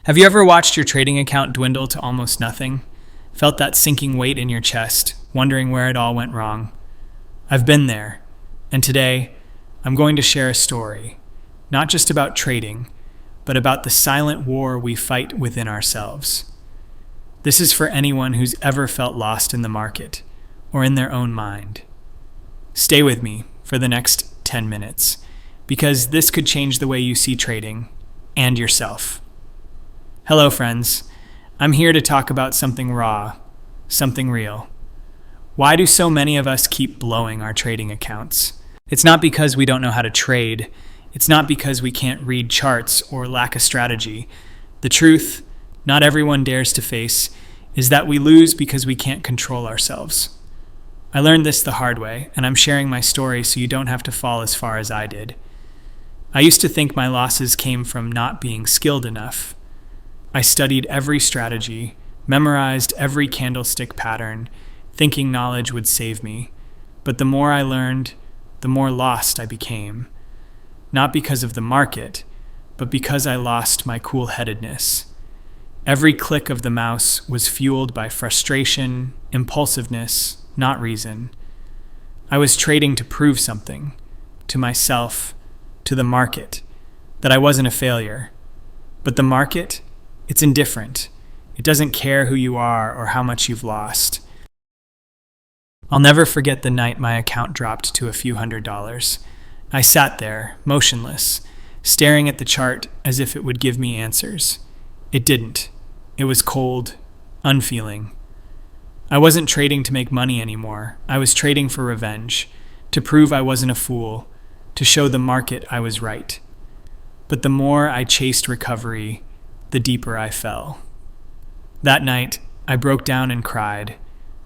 Have you ever watched your trading account dwindle to almost nothing? Felt that sinking weight in your chest, wondering where it all went wrong? I've been there, and today I'm going to share a story, not just about trading, but about the silent war we fight within ourselves. This is for anyone who's ever felt lost in the market or in their own mind. Stay with me for the next 10 minutes, because this could change the way you see trading and yourself. Hello, friends. I'm here to talk about something raw, something real. Why do so many of us keep blowing our trading accounts? It's not because we don't know how to trade. It's not because we can't read charts or lack a strategy. The truth, not everyone dares to face, is that we lose because we can't control ourselves. I learned this the hard way, and I'm sharing my story so you don't have to fall as far as I did. I used to think my losses came from not being skilled enough. I studied every strategy, memorized every candlestick pattern, thinking knowledge would save me. But the more I learned, the more lost I became. Not because of the market, but because I lost my cool-headedness. Every click of the mouse was fueled by frustration, impulsiveness, not reason. I was trading to prove something, to myself, to the market, that I wasn't a failure. But the market, it's indifferent. It doesn't care who you are or how much you've lost. I'll never forget the night my account dropped to a few $100s. I sat there, motionless, staring at the chart as if it would give me answers. It didn't. It was cold, unfeeling. I wasn't trading to make money anymore. I was trading for revenge, to prove I wasn't a fool, to show the market I was right. But the more I chased recovery, the deeper I fell. That night, I broke down and cried,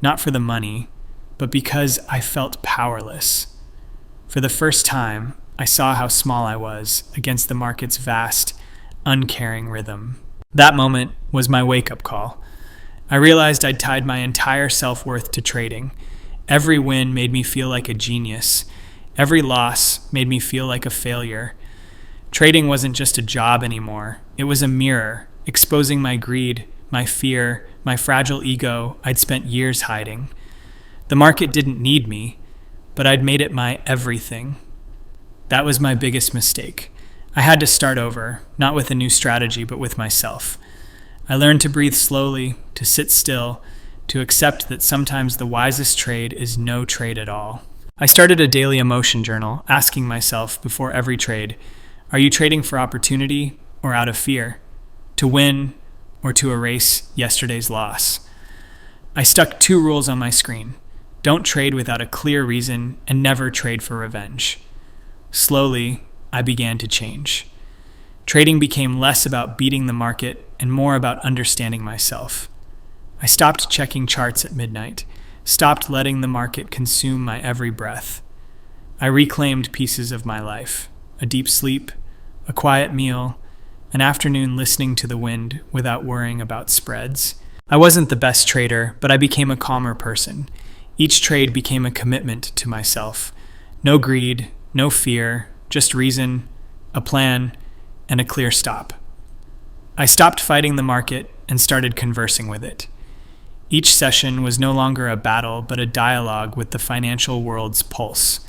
not for the money, but because I felt powerless. For the first time, I saw how small I was against the market's vast, uncaring rhythm. That moment was my wake-up call. I realized I'd tied my entire self-worth to trading. Every win made me feel like a genius. Every loss made me feel like a failure. Trading wasn't just a job anymore. It was a mirror, exposing my greed, my fear, my fragile ego I'd spent years hiding. The market didn't need me, but I'd made it my everything. That was my biggest mistake. I had to start over, not with a new strategy, but with myself. I learned to breathe slowly, to sit still, to accept that sometimes the wisest trade is no trade at all. I started a daily emotion journal, asking myself before every trade, are you trading for opportunity or out of fear? To win or to erase yesterday's loss? I stuck 2 rules on my screen. Don't trade without a clear reason and never trade for revenge. Slowly, I began to change. Trading became less about beating the market and more about understanding myself. I stopped checking charts at midnight, stopped letting the market consume my every breath. I reclaimed pieces of my life, a deep sleep, a quiet meal, an afternoon listening to the wind without worrying about spreads. I wasn't the best trader, but I became a calmer person. Each trade became a commitment to myself. No greed, no fear, just reason, a plan, and a clear stop. I stopped fighting the market and started conversing with it. Each session was no longer a battle, but a dialogue with the financial world's pulse.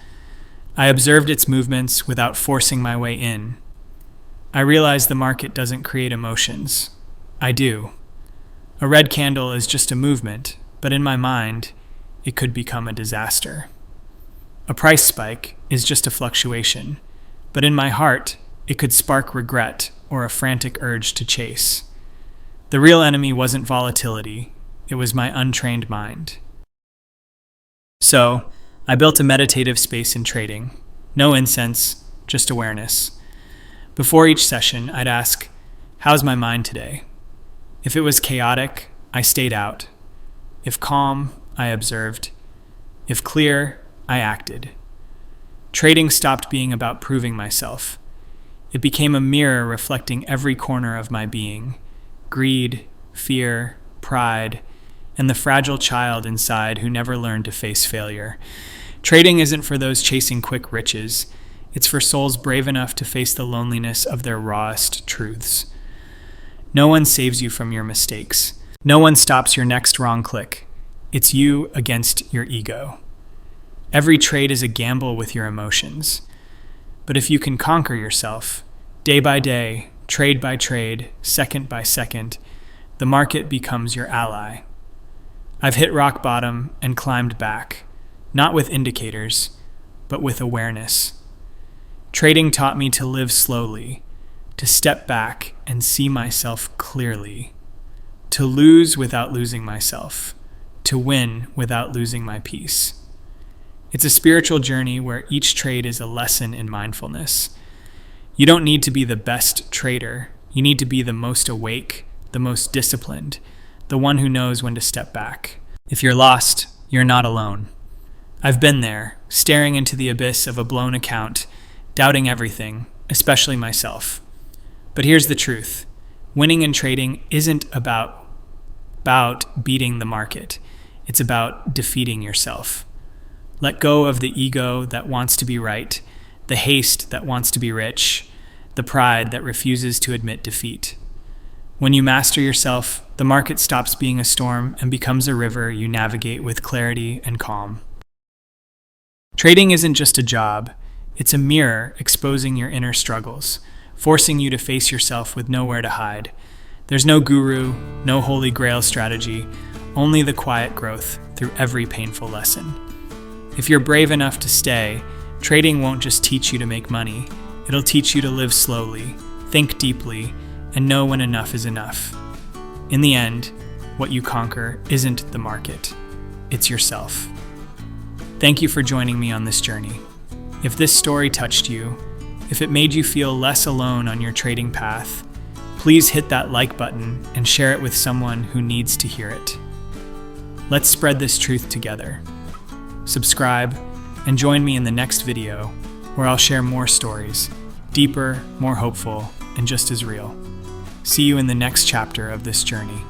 I observed its movements without forcing my way in. I realized the market doesn't create emotions. I do. A red candle is just a movement, but in my mind, it could become a disaster. A price spike is just a fluctuation, but in my heart, it could spark regret or a frantic urge to chase. The real enemy wasn't volatility, it was my untrained mind. So, I built a meditative space in trading. No incense, just awareness. Before each session, I'd ask, how's my mind today? If it was chaotic, I stayed out. If calm, I observed. If clear, I acted. Trading stopped being about proving myself. It became a mirror reflecting every corner of my being: greed, fear, pride, and the fragile child inside who never learned to face failure. Trading isn't for those chasing quick riches. It's for souls brave enough to face the loneliness of their rawest truths. No one saves you from your mistakes. No one stops your next wrong click. It's you against your ego. Every trade is a gamble with your emotions. But if you can conquer yourself, day by day, trade by trade, second by second, the market becomes your ally. I've hit rock bottom and climbed back, not with indicators, but with awareness. Trading taught me to live slowly, to step back and see myself clearly, to lose without losing myself, to win without losing my peace. It's a spiritual journey where each trade is a lesson in mindfulness. You don't need to be the best trader. You need to be the most awake, the most disciplined, the one who knows when to step back. If you're lost, you're not alone. I've been there, staring into the abyss of a blown account, doubting everything, especially myself. But here's the truth. Winning in trading isn't about beating the market. It's about defeating yourself. Let go of the ego that wants to be right, the haste that wants to be rich, the pride that refuses to admit defeat. When you master yourself, the market stops being a storm and becomes a river you navigate with clarity and calm. Trading isn't just a job. It's a mirror exposing your inner struggles, forcing you to face yourself with nowhere to hide. There's no guru, no holy grail strategy, only the quiet growth through every painful lesson. If you're brave enough to stay, trading won't just teach you to make money. It'll teach you to live slowly, think deeply, and know when enough is enough. In the end, what you conquer isn't the market, it's yourself. Thank you for joining me on this journey. If this story touched you, if it made you feel less alone on your trading path, please hit that like button and share it with someone who needs to hear it. Let's spread this truth together. Subscribe and join me in the next video where I'll share more stories, deeper, more hopeful, and just as real. See you in the next chapter of this journey.